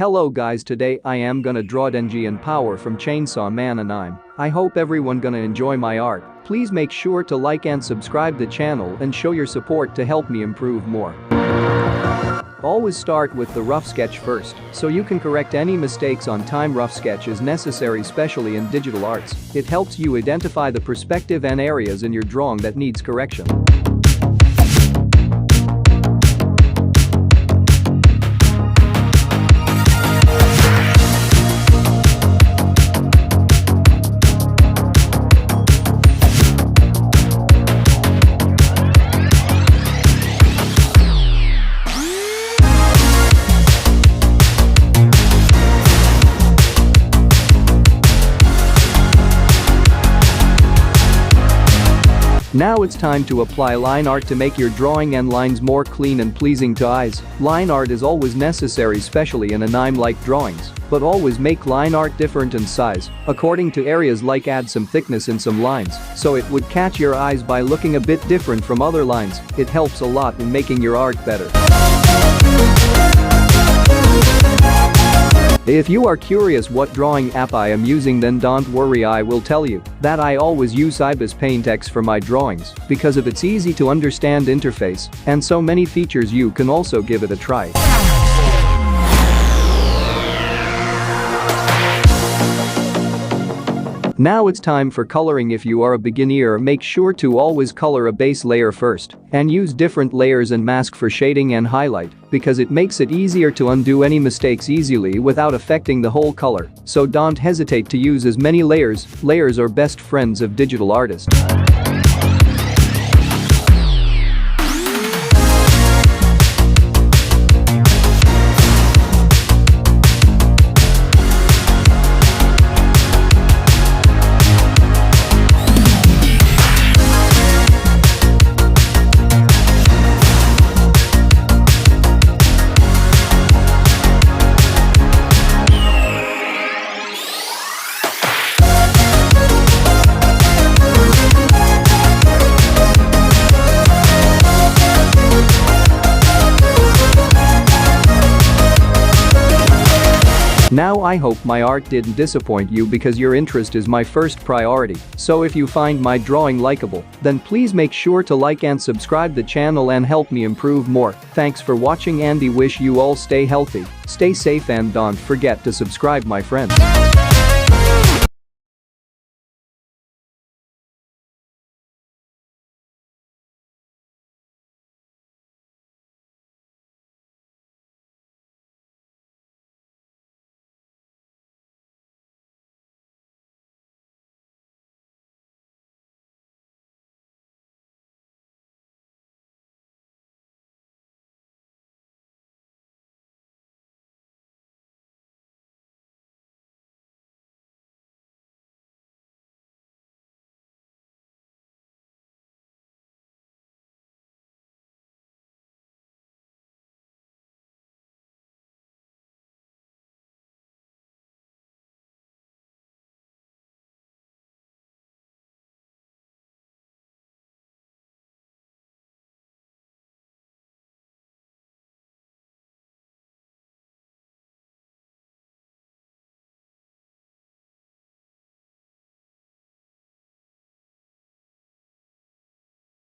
Hello guys, today I am gonna draw Denji and Power from Chainsaw Man anime. I hope everyone gonna enjoy my art. Please make sure to like and subscribe the channel and show your support to help me improve more. Always start with the rough sketch first, so you can correct any mistakes on time. Rough sketch is necessary, especially in digital arts. It helps you identify the perspective and areas in your drawing that needs correction. Now it's time to apply line art to make your drawing and lines more clean and pleasing to eyes. Line art is always necessary, especially in anime-like drawings, but always make line art different in size according to areas, like add some thickness in some lines so it would catch your eyes by looking a bit different from other lines. It helps a lot in making your art better. If you are curious what drawing app I am using, then don't worry, I will tell you that I always use Ibis Paint X for my drawings because of its easy to understand interface and so many features. You can also give it a try. Now it's time for coloring. If you are a beginner, make sure to always color a base layer first and use different layers and mask for shading and highlight because it makes it easier to undo any mistakes easily without affecting the whole color. So don't hesitate to use as many layers. Layers are best friends of digital artists. Now I hope my art didn't disappoint you because your interest is my first priority. So if you find my drawing likable, then please make sure to like and subscribe the channel and help me improve more. Thanks for watching, and I wish you all stay healthy, stay safe, and don't forget to subscribe, my friends.